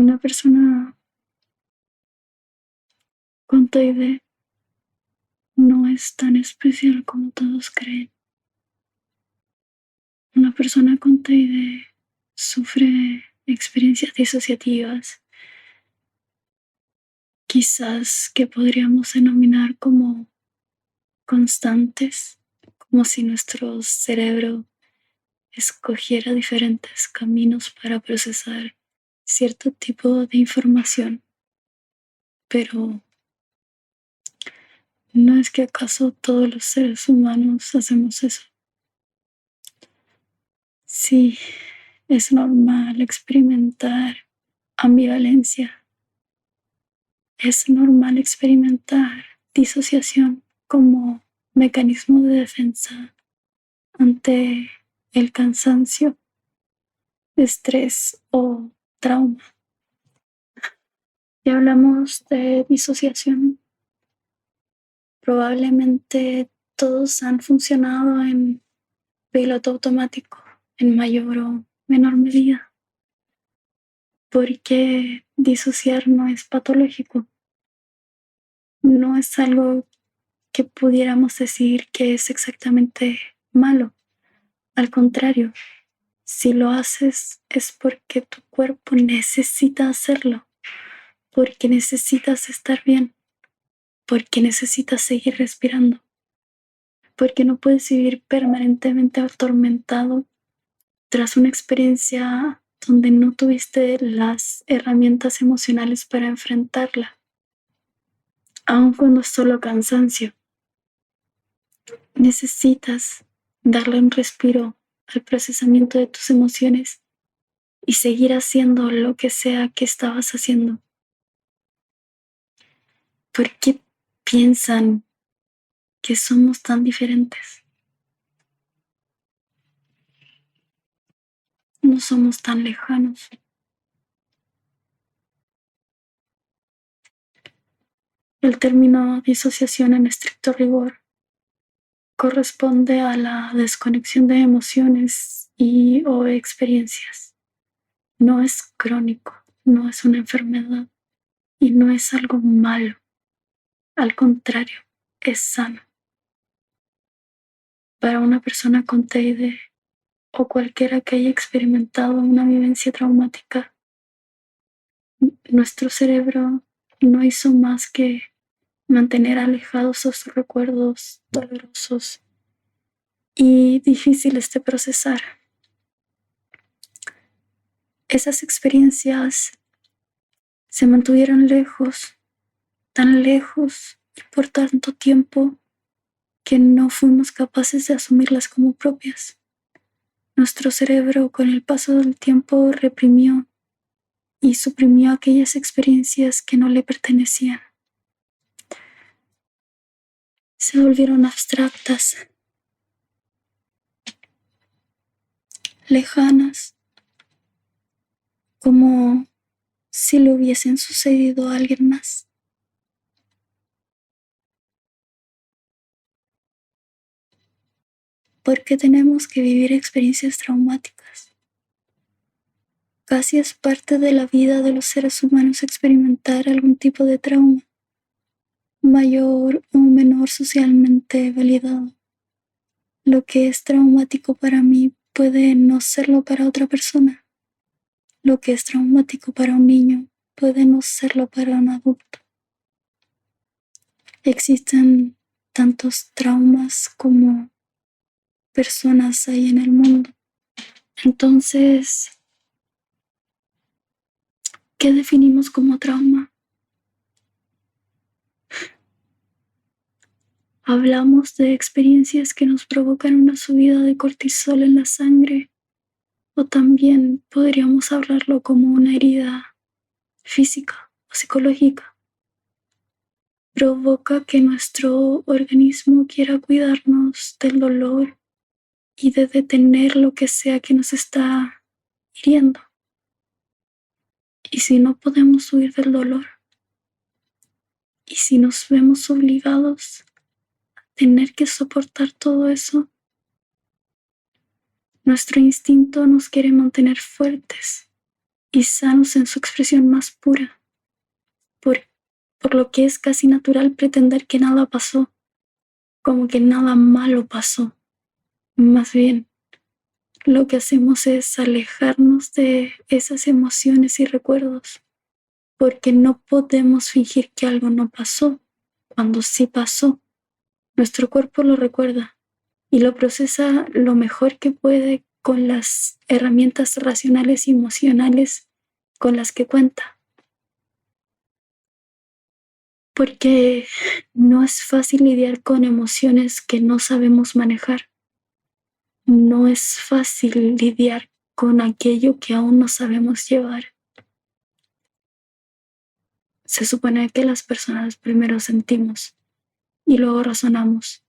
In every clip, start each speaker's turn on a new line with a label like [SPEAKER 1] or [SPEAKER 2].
[SPEAKER 1] Una persona con TID no es tan especial como todos creen. Una persona con TID sufre experiencias disociativas, quizás que podríamos denominar como constantes, como si nuestro cerebro escogiera diferentes caminos para procesar cierto tipo de información. Pero ¿no es que acaso todos los seres humanos hacemos eso? Sí, es normal experimentar ambivalencia. Es normal experimentar disociación como mecanismo de defensa ante el cansancio, estrés o trauma. Si hablamos de disociación, probablemente todos han funcionado en piloto automático en mayor o menor medida, porque disociar no es patológico, no es algo que pudiéramos decir que es exactamente malo. Al contrario, si lo haces es porque tu cuerpo necesita hacerlo, porque necesitas estar bien, porque necesitas seguir respirando, porque no puedes vivir permanentemente atormentado tras una experiencia donde no tuviste las herramientas emocionales para enfrentarla, aun cuando es solo cansancio. Necesitas darle un respiro al procesamiento de tus emociones y seguir haciendo lo que sea que estabas haciendo. ¿Por qué piensan que somos tan diferentes? No somos tan lejanos. El término disociación en estricto rigor corresponde a la desconexión de emociones y o experiencias. No es crónico, no es una enfermedad y no es algo malo. Al contrario, es sano. Para una persona con TID o cualquiera que haya experimentado una vivencia traumática, nuestro cerebro no hizo más que mantener alejados a sus recuerdos dolorosos y difíciles de procesar. Esas experiencias se mantuvieron lejos, tan lejos y por tanto tiempo que no fuimos capaces de asumirlas como propias. Nuestro cerebro con el paso del tiempo reprimió y suprimió aquellas experiencias que no le pertenecían. Se volvieron abstractas, lejanas, como si le hubiesen sucedido a alguien más. ¿Por qué tenemos que vivir experiencias traumáticas? Casi es parte de la vida de los seres humanos experimentar algún tipo de trauma, mayor o menor socialmente validado. Lo que es traumático para mí puede no serlo para otra persona. Lo que es traumático para un niño puede no serlo para un adulto. Existen tantos traumas como personas hay en el mundo. Entonces, ¿qué definimos como trauma? Hablamos de experiencias que nos provocan una subida de cortisol en la sangre, o también podríamos hablarlo como una herida física o psicológica. Provoca que nuestro organismo quiera cuidarnos del dolor y de detener lo que sea que nos está hiriendo. Y si no podemos huir del dolor, y si nos vemos obligados a tener que soportar todo eso, nuestro instinto nos quiere mantener fuertes, y sanos en su expresión más pura, por, por lo que es casi natural pretender que nada pasó, como que nada malo pasó. Más bien, lo que hacemos es alejarnos de esas emociones y recuerdos, porque no podemos fingir que algo no pasó, cuando sí pasó. Nuestro cuerpo lo recuerda y lo procesa lo mejor que puede con las herramientas racionales y emocionales con las que cuenta. Porque no es fácil lidiar con emociones que no sabemos manejar. No es fácil lidiar con aquello que aún no sabemos llevar. Se supone que las personas primero sentimos y luego razonamos.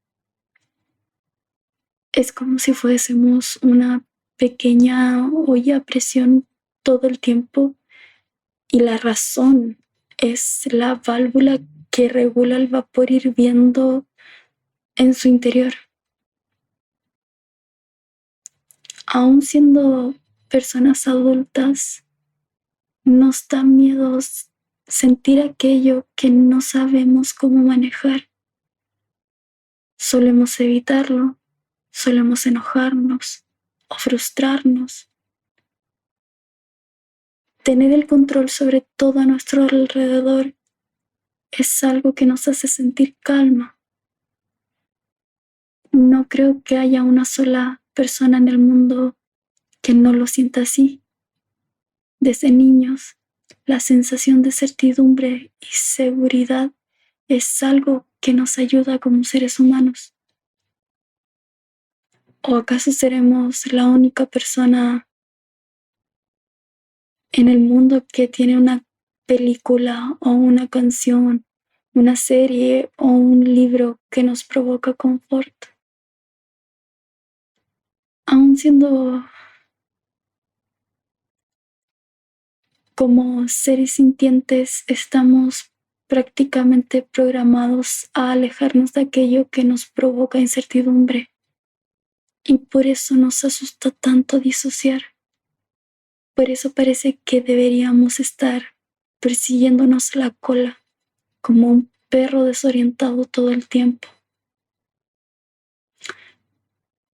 [SPEAKER 1] Es como si fuésemos una pequeña olla a presión todo el tiempo y la razón es la válvula que regula el vapor hirviendo en su interior. Aún siendo personas adultas, nos da miedo sentir aquello que no sabemos cómo manejar. Solemos evitarlo, solemos enojarnos o frustrarnos. Tener el control sobre todo a nuestro alrededor es algo que nos hace sentir calma. No creo que haya una sola persona en el mundo que no lo sienta así. Desde niños, la sensación de certidumbre y seguridad es algo que nos ayuda como seres humanos. ¿O acaso seremos la única persona en el mundo que tiene una película o una canción, una serie o un libro que nos provoca confort? Aún siendo como seres sintientes, estamos prácticamente programados a alejarnos de aquello que nos provoca incertidumbre. Y por eso nos asusta tanto disociar. Por eso parece que deberíamos estar persiguiéndonos la cola como un perro desorientado todo el tiempo.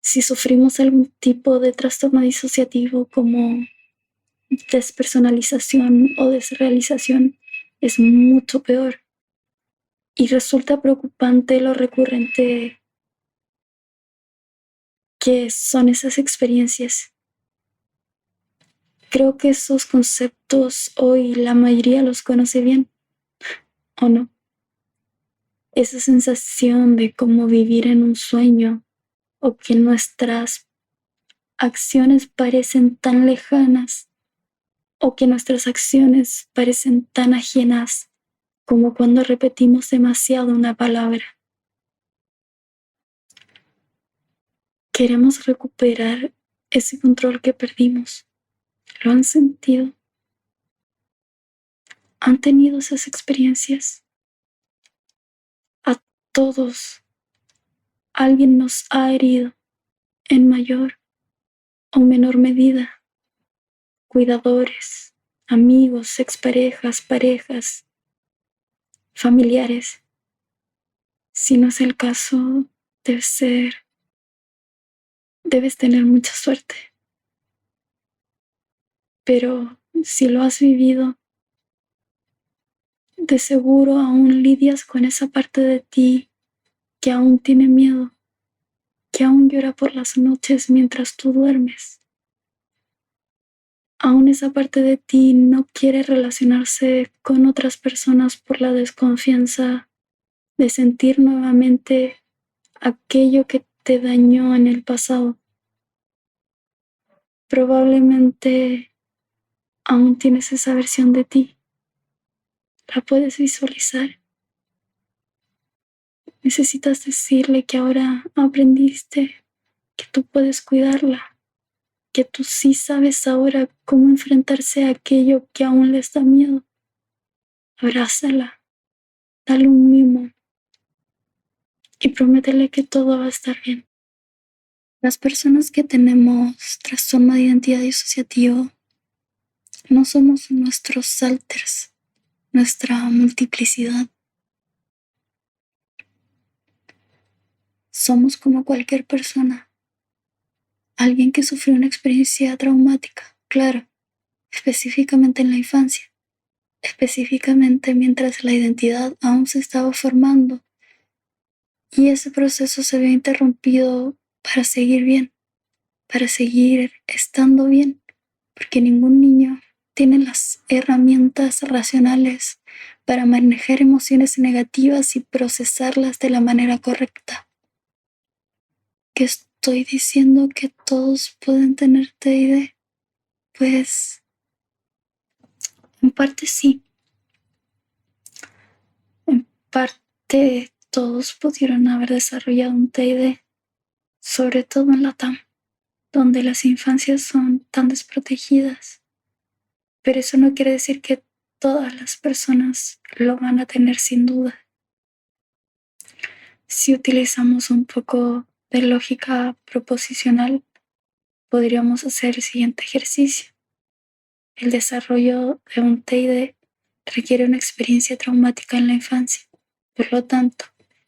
[SPEAKER 1] Si sufrimos algún tipo de trastorno disociativo como despersonalización o desrealización, es mucho peor. Y resulta preocupante lo recurrente que son esas experiencias. Creo que esos conceptos hoy la mayoría los conoce bien, ¿o no? Esa sensación de cómo vivir en un sueño o que nuestras acciones parecen tan lejanas o que nuestras acciones parecen tan ajenas como cuando repetimos demasiado una palabra. Queremos recuperar ese control que perdimos. ¿Lo han sentido? ¿Han tenido esas experiencias? A todos alguien nos ha herido en mayor o menor medida. Cuidadores, amigos, exparejas, parejas, familiares. Si no es el caso, debes tener mucha suerte. Pero si lo has vivido, de seguro aún lidias con esa parte de ti que aún tiene miedo, que aún llora por las noches mientras tú duermes. Aún esa parte de ti no quiere relacionarse con otras personas por la desconfianza de sentir nuevamente aquello que te dañó en el pasado. Probablemente aún tienes esa versión de ti. ¿La puedes visualizar? Necesitas decirle que ahora aprendiste, que tú puedes cuidarla, que tú sí sabes ahora cómo enfrentarse a aquello que aún les da miedo. Abrázala, dale un mimo y prométele que todo va a estar bien. Las personas que tenemos trastorno de identidad disociativo No somos nuestros alters, nuestra multiplicidad. Somos como cualquier persona. Alguien que sufrió una experiencia traumática, claro, específicamente en la infancia, específicamente mientras la identidad aún se estaba formando y ese proceso se había interrumpido para seguir bien, para seguir estando bien, porque ningún niño tiene las herramientas racionales para manejar emociones negativas y procesarlas de la manera correcta. ¿Que estoy diciendo que todos pueden tener TID? Pues en parte sí. En parte todos pudieron haber desarrollado un TID, sobre todo en Latam, donde las infancias son tan desprotegidas. Pero eso no quiere decir que todas las personas lo van a tener sin duda. Si utilizamos un poco de lógica proposicional, podríamos hacer el siguiente ejercicio. El desarrollo de un TID requiere una experiencia traumática en la infancia. Por lo tanto,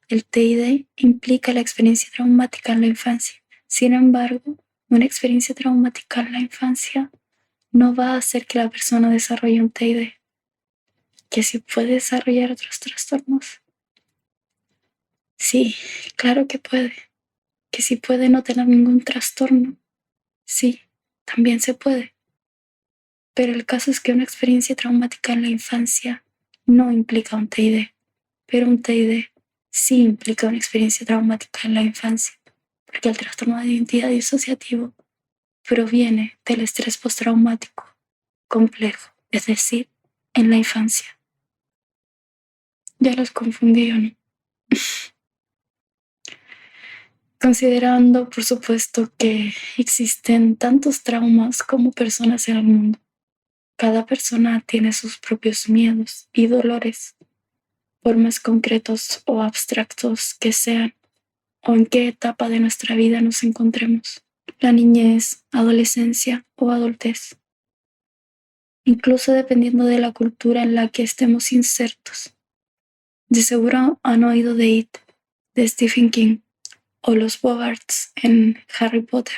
[SPEAKER 1] el TID implica la experiencia traumática en la infancia. Sin embargo, una experiencia traumática en la infancia no va a hacer que la persona desarrolle un TID, que sí puede desarrollar otros trastornos. Sí, claro que puede. Que sí puede no tener ningún trastorno. Sí, también se puede. Pero el caso es que una experiencia traumática en la infancia no implica un TID, pero un TID sí implica una experiencia traumática en la infancia, porque el trastorno de identidad disociativo proviene del estrés postraumático complejo, es decir, en la infancia. Ya los confundí, ¿o no? Considerando, por supuesto, que existen tantos traumas como personas en el mundo. Cada persona tiene sus propios miedos y dolores, por más concretos o abstractos que sean, o en qué etapa de nuestra vida nos encontremos, la niñez, adolescencia o adultez, incluso dependiendo de la cultura en la que estemos insertos. De seguro han oído de It, de Stephen King, o los Bogarts en Harry Potter.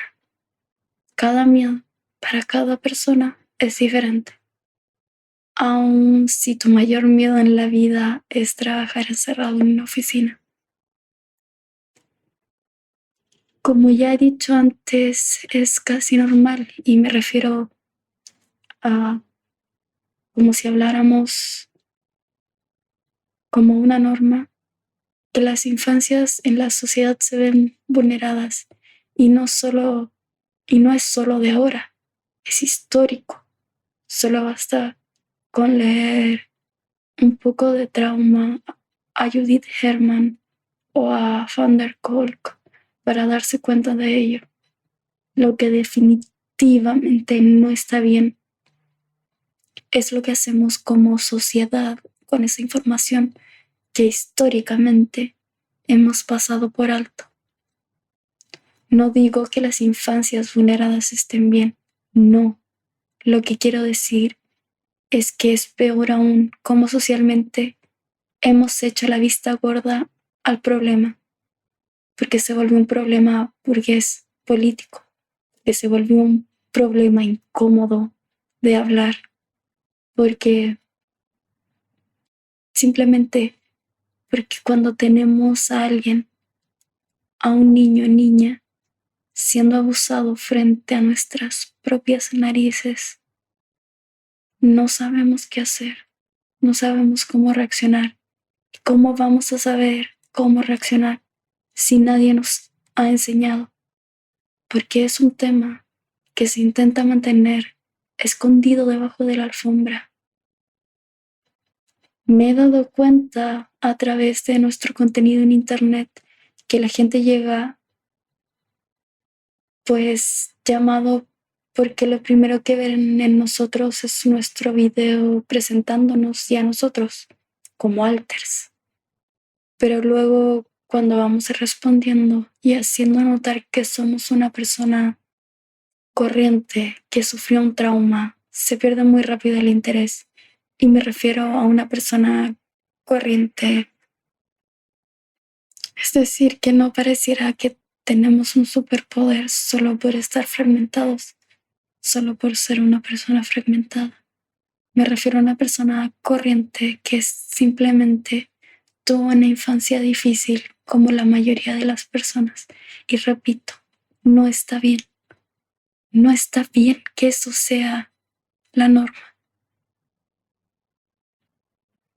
[SPEAKER 1] Cada miedo para cada persona es diferente. Aun si tu mayor miedo en la vida es trabajar encerrado en una oficina. Como ya he dicho antes, es casi normal y me refiero a como si habláramos como una norma, que las infancias en la sociedad se ven vulneradas y no es solo de ahora, es histórico. Solo basta con leer un poco de trauma a Judith Herman o a Van der Kolk para darse cuenta de ello. Lo que definitivamente no está bien es lo que hacemos como sociedad con esa información que históricamente hemos pasado por alto. No digo que las infancias vulneradas estén bien, no. Lo que quiero decir es que es peor aún cómo socialmente hemos hecho la vista gorda al problema, porque se volvió un problema burgués político, que se volvió un problema incómodo de hablar, porque simplemente porque cuando tenemos a alguien, a un niño o niña, siendo abusado frente a nuestras propias narices, no sabemos qué hacer, no sabemos cómo reaccionar. ¿Cómo vamos a saber cómo reaccionar si nadie nos ha enseñado? Porque es un tema que se intenta mantener escondido debajo de la alfombra. Me he dado cuenta a través de nuestro contenido en internet que la gente llega pues llamado porque lo primero que ven en nosotros es nuestro video presentándonos y a nosotros como alters. Pero luego cuando vamos respondiendo y haciendo notar que somos una persona corriente que sufrió un trauma se pierde muy rápido el interés. Y me refiero a una persona corriente. Es decir, que no pareciera que tenemos un superpoder solo por estar fragmentados, solo por ser una persona fragmentada. Me refiero a una persona corriente que simplemente tuvo una infancia difícil como la mayoría de las personas. Y repito, no está bien. No está bien que eso sea la norma.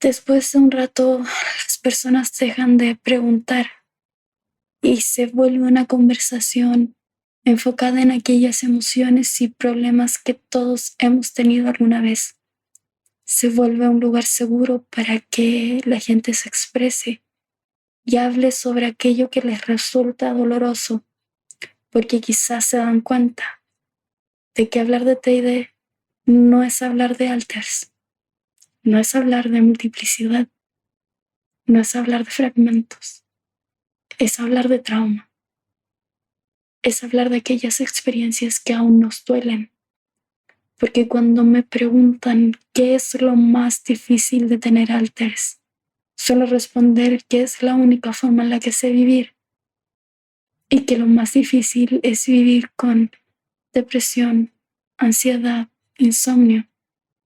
[SPEAKER 1] Después de un rato, las personas dejan de preguntar y se vuelve una conversación enfocada en aquellas emociones y problemas que todos hemos tenido alguna vez. Se vuelve un lugar seguro para que la gente se exprese y hable sobre aquello que les resulta doloroso, porque quizás se dan cuenta de que hablar de TID no es hablar de alters, no es hablar de multiplicidad, no es hablar de fragmentos, es hablar de trauma, es hablar de aquellas experiencias que aún nos duelen. Porque cuando me preguntan qué es lo más difícil de tener alters, suelo responder que es la única forma en la que sé vivir y que lo más difícil es vivir con depresión, ansiedad, insomnio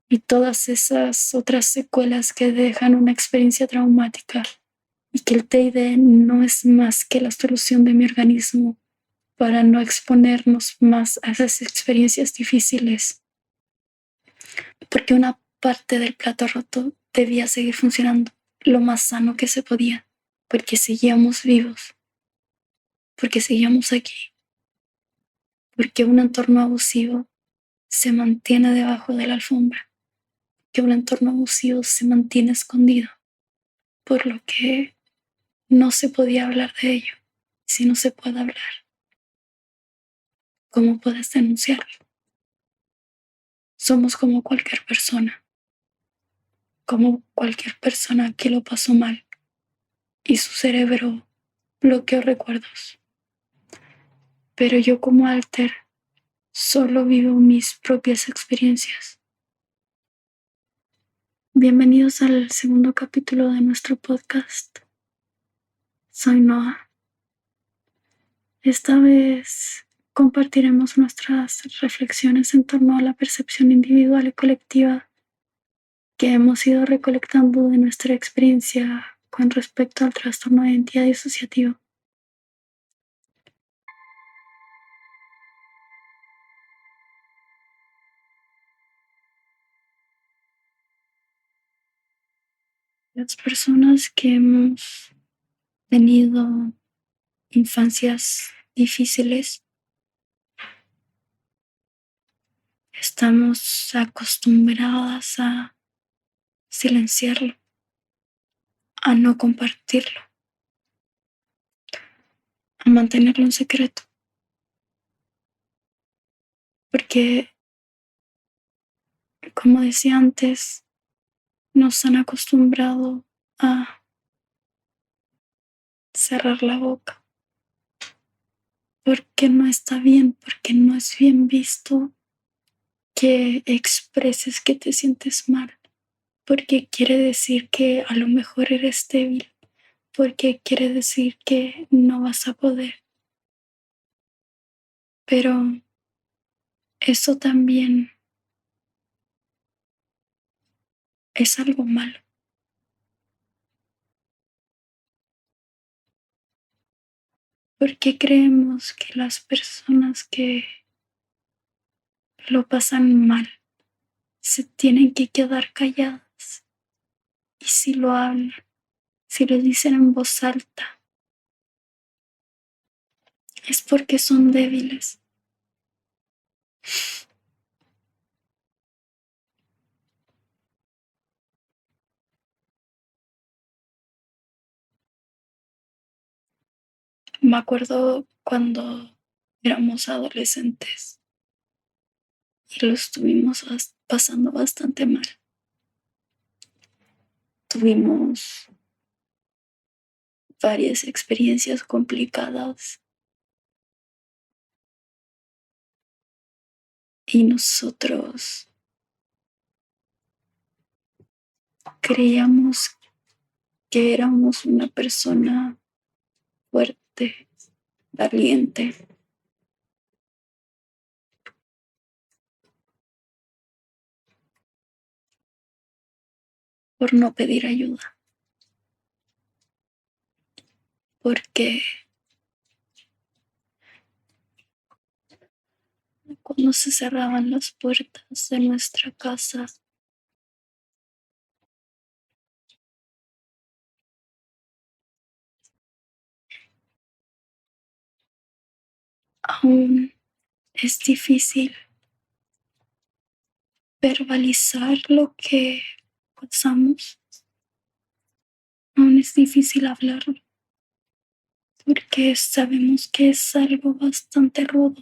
[SPEAKER 1] y todas esas otras secuelas que dejan una experiencia traumática, y que el TID no es más que la solución de mi organismo para no exponernos más a esas experiencias difíciles, porque una parte del plato roto debía seguir funcionando lo más sano que se podía, porque seguíamos vivos, porque seguíamos aquí, porque un entorno abusivo se mantiene debajo de la alfombra, que un entorno abusivo se mantiene escondido, por lo que no se podía hablar de ello. Si no se puede hablar, ¿cómo puedes denunciarlo? Somos como cualquier persona que lo pasó mal y su cerebro bloqueó recuerdos. Pero yo como alter solo vivo mis propias experiencias. Bienvenidos al segundo capítulo de nuestro podcast. Soy Noah. Esta vez compartiremos nuestras reflexiones en torno a la percepción individual y colectiva que hemos ido recolectando de nuestra experiencia con respecto al trastorno de identidad disociativo. Las personas que hemos tenido infancias difíciles estamos acostumbradas a silenciarlo, a no compartirlo, a mantenerlo en secreto, porque, como decía antes, nos han acostumbrado a cerrar la boca, porque no está bien, porque no es bien visto que expreses que te sientes mal, porque quiere decir que a lo mejor eres débil, porque quiere decir que no vas a poder. Pero eso también es algo malo. Porque creemos que las personas que lo pasan mal se tienen que quedar calladas. Y si lo hablan, si lo dicen en voz alta, es porque son débiles. Me acuerdo cuando éramos adolescentes y lo estuvimos pasando bastante mal. Tuvimos varias experiencias complicadas y nosotros creíamos que éramos una persona fuerte, valiente, por no pedir ayuda, porque cuando se cerraban las puertas de nuestra casa, aún es difícil verbalizar lo que pasamos, aún es difícil hablar porque sabemos que es algo bastante rudo.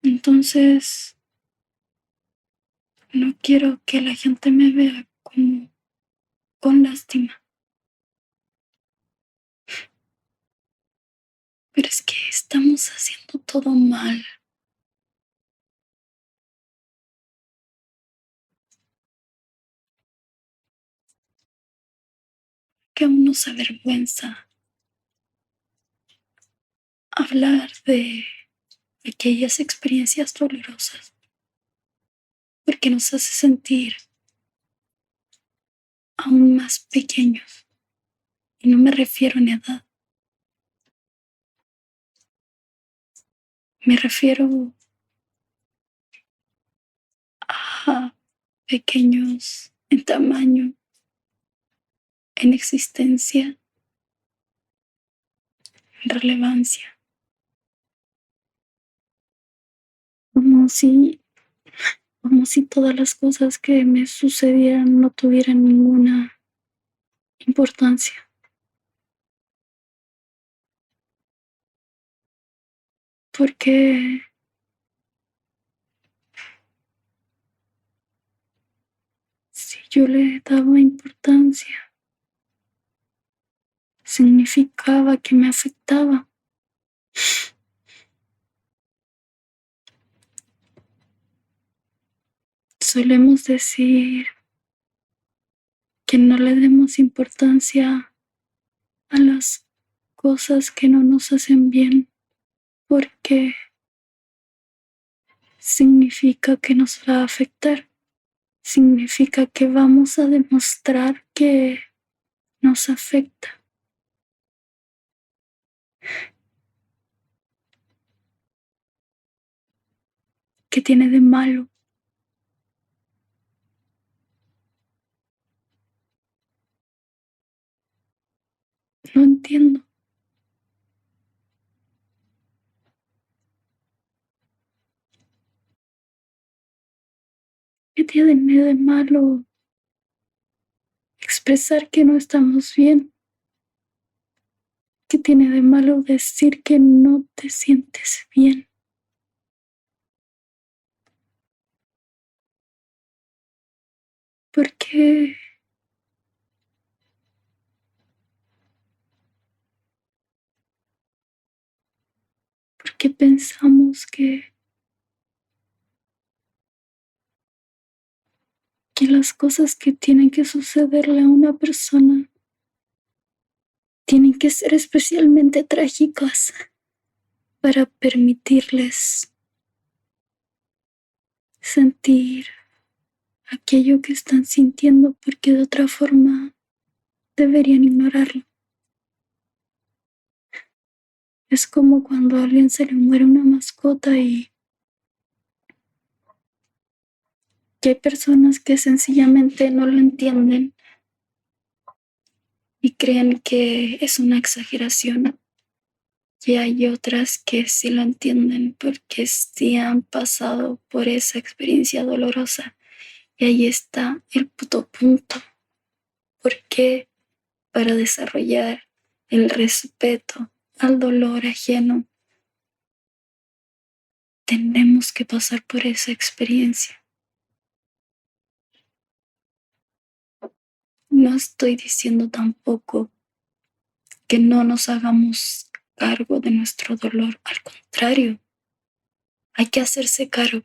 [SPEAKER 1] Entonces, no quiero que la gente me vea como con lástima, pero es que estamos haciendo todo mal, que aún nos avergüenza hablar de aquellas experiencias dolorosas, porque nos hace sentir aún más pequeños. Y no me refiero en edad, me refiero a pequeños en tamaño, en existencia, en relevancia. Como si, como si todas las cosas que me sucedieran no tuvieran ninguna importancia. Porque si yo le daba importancia, significaba que me afectaba. Solemos decir que no le demos importancia a las cosas que no nos hacen bien, porque significa que nos va a afectar, significa que vamos a demostrar que nos afecta. ¿Qué tiene de malo? No entiendo. ¿Qué tiene de malo expresar que no estamos bien? ¿Qué tiene de malo decir que no te sientes bien? ¿Por qué? Porque pensamos que las cosas que tienen que sucederle a una persona tienen que ser especialmente trágicas para permitirles sentir aquello que están sintiendo, porque de otra forma deberían ignorarlo. Es como cuando a alguien se le muere una mascota y que hay personas que sencillamente no lo entienden y creen que es una exageración. Y hay otras que sí lo entienden porque sí han pasado por esa experiencia dolorosa. Y ahí está el puto punto. Porque para desarrollar el respeto al dolor ajeno, tenemos que pasar por esa experiencia. No estoy diciendo tampoco que no nos hagamos cargo de nuestro dolor. Al contrario, hay que hacerse cargo.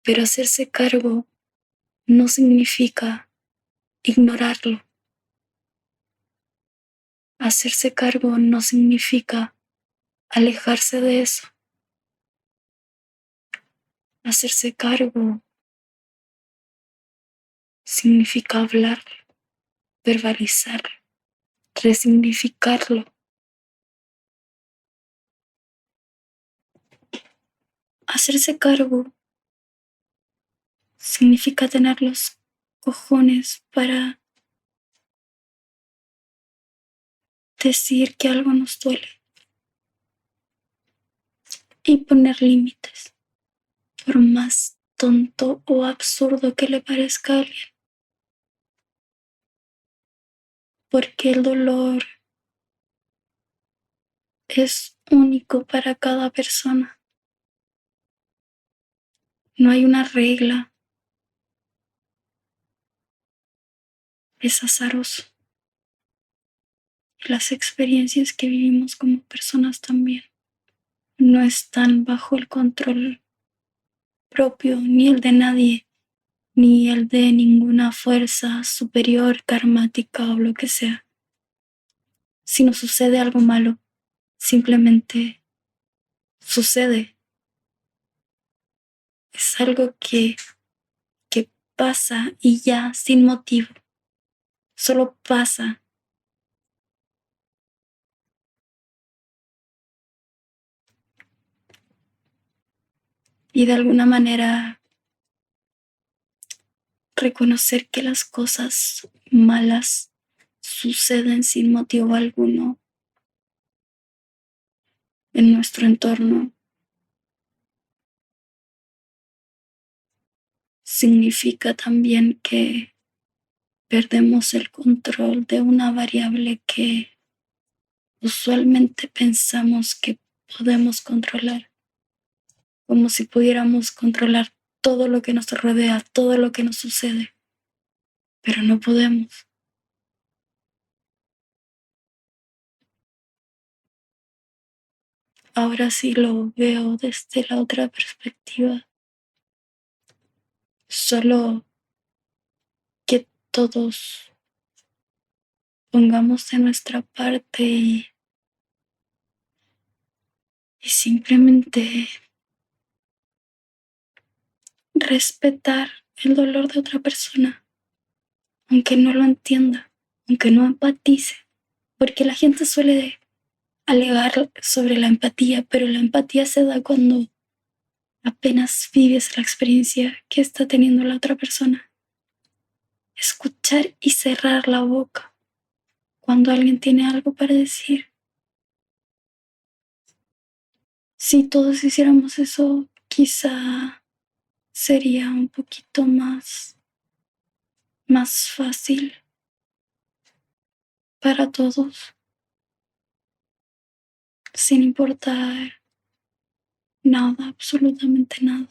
[SPEAKER 1] Pero hacerse cargo no significa ignorarlo. Hacerse cargo no significa alejarse de eso. Hacerse cargo significa hablar, verbalizar, resignificarlo. Hacerse cargo significa tener los cojones para decir que algo nos duele y poner límites, por más tonto o absurdo que le parezca a alguien. Porque el dolor es único para cada persona. No hay una regla. Es azaroso. Y las experiencias que vivimos como personas también no están bajo el control propio, ni el de nadie, ni el de ninguna fuerza superior, karmática o lo que sea. Si nos sucede algo malo, simplemente sucede. Es algo que pasa y ya, sin motivo. Solo pasa. Y de alguna manera reconocer que las cosas malas suceden sin motivo alguno en nuestro entorno significa también que perdemos el control de una variable que usualmente pensamos que podemos controlar, como si pudiéramos controlar todo lo que nos rodea, todo lo que nos sucede, pero no podemos. Ahora sí lo veo desde la otra perspectiva, solo que todos pongamos de nuestra parte y simplemente respetar el dolor de otra persona, aunque no lo entienda, aunque no empatice, porque la gente suele alegar sobre la empatía, pero la empatía se da cuando apenas vives la experiencia que está teniendo la otra persona. Escuchar y cerrar la boca cuando alguien tiene algo para decir. Si todos hiciéramos eso, quizá sería un poquito más fácil para todos, sin importar nada, absolutamente nada.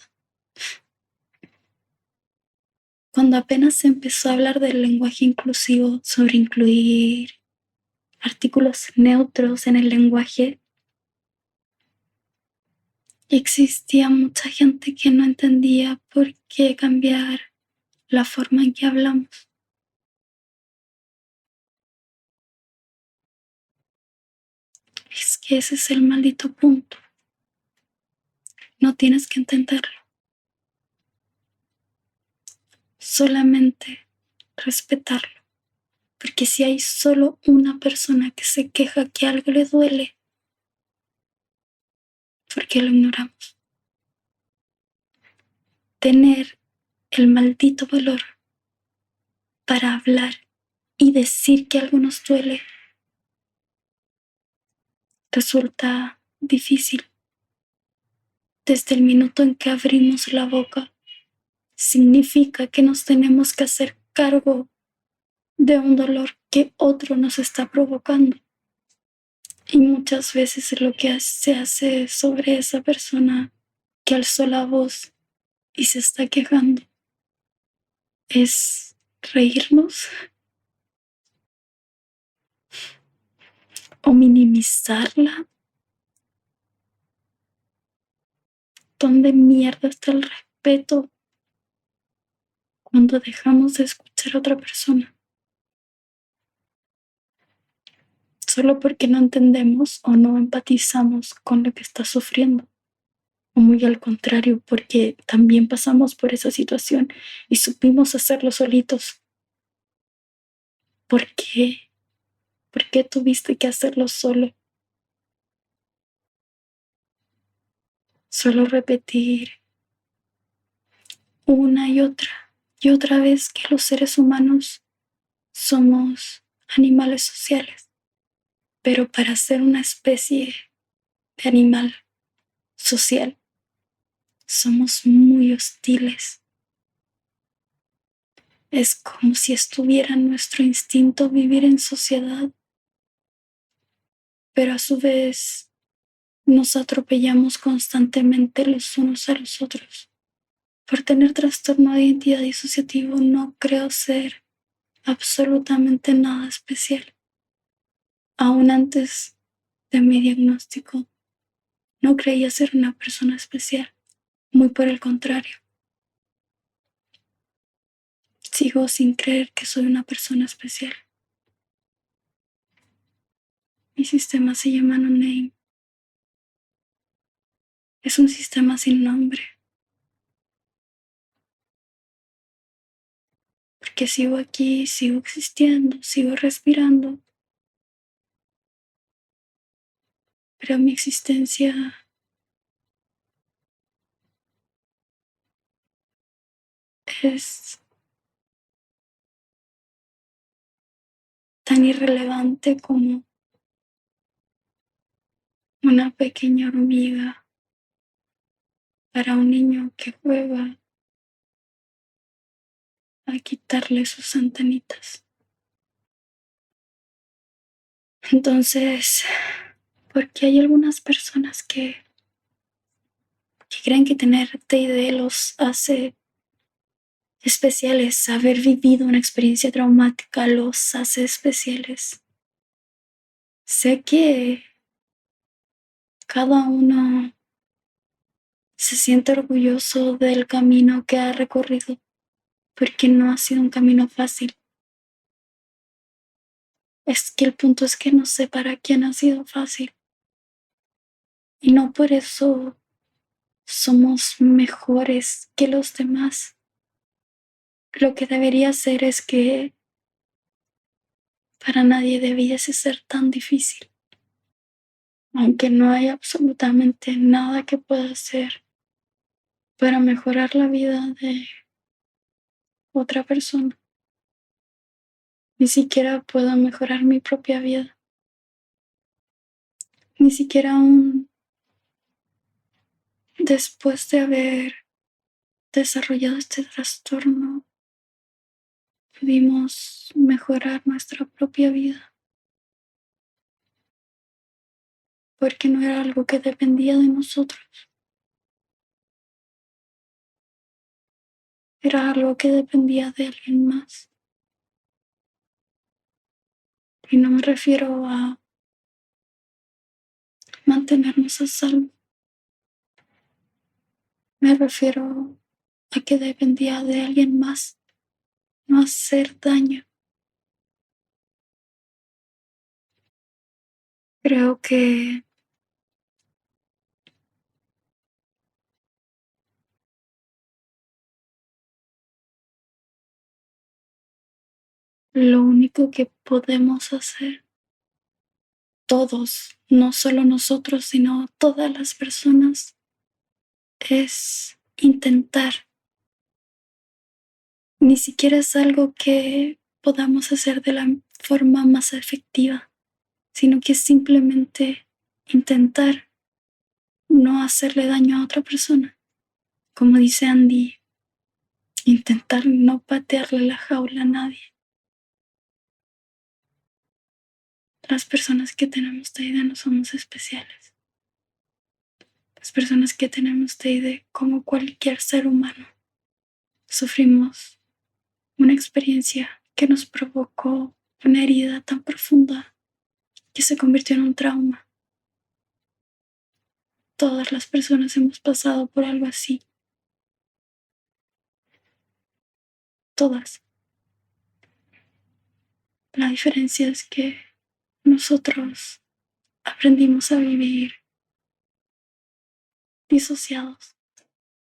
[SPEAKER 1] Cuando apenas se empezó a hablar del lenguaje inclusivo, sobre incluir artículos neutros en el lenguaje, existía mucha gente que no entendía por qué cambiar la forma en que hablamos. Es que ese es el maldito punto. No tienes que entenderlo. Solamente respetarlo. Porque si hay solo una persona que se queja que algo le duele, ¿por qué lo ignoramos? Tener el maldito valor para hablar y decir que algo nos duele resulta difícil. Desde el minuto en que abrimos la boca, significa que nos tenemos que hacer cargo de un dolor que otro nos está provocando. Y muchas veces lo que se hace sobre esa persona que alzó la voz y se está quejando es reírnos o minimizarla. ¿Dónde mierda está el respeto? cuando dejamos de escuchar a otra persona, solo porque no entendemos o no empatizamos con lo que está sufriendo. O muy al contrario, porque también pasamos por esa situación y supimos hacerlo solitos. ¿Por qué? ¿Por qué tuviste que hacerlo solo? Solo repetir una y otra vez que los seres humanos somos animales sociales, pero para ser una especie de animal social somos muy hostiles. Es como si estuviera en nuestro instinto vivir en sociedad, pero a su vez nos atropellamos constantemente los unos a los otros. Por tener trastorno de identidad disociativo no creo ser absolutamente nada especial. Aún antes de mi diagnóstico, no creía ser una persona especial. Muy por el contrario. Sigo sin creer que soy una persona especial. Mi sistema se llama No Name. Es un sistema sin nombre. Porque sigo aquí, sigo existiendo, sigo respirando. Pero mi existencia es tan irrelevante como una pequeña hormiga para un niño que juega a quitarle sus antenitas. Entonces, porque hay algunas personas que creen que tener TID los hace especiales, haber vivido una experiencia traumática los hace especiales. Sé que cada uno se siente orgulloso del camino que ha recorrido, porque no ha sido un camino fácil. Es que el punto es que no sé para quién ha sido fácil. Y no por eso somos mejores que los demás. Lo que debería ser es que para nadie debiese ser tan difícil, aunque no hay absolutamente nada que pueda hacer para mejorar la vida de otra persona. Ni siquiera puedo mejorar mi propia vida. Ni siquiera aún después de haber desarrollado este trastorno pudimos mejorar nuestra propia vida, porque no era algo que dependía de nosotros, era algo que dependía de alguien más. Y no me refiero a mantenernos a salvo, me refiero a que dependía de alguien más, no hacer daño. Creo que lo único que podemos hacer todos, no solo nosotros, sino todas las personas, es intentar. Ni siquiera es algo que podamos hacer de la forma más efectiva, sino que es simplemente intentar no hacerle daño a otra persona. Como dice Andy, intentar no patearle la jaula a nadie. Las personas que tenemos TID no somos especiales. Las personas que tenemos TID, como cualquier ser humano, sufrimos una experiencia que nos provocó una herida tan profunda que se convirtió en un trauma. Todas las personas hemos pasado por algo así. todas. La diferencia es que nosotros aprendimos a vivir disociados.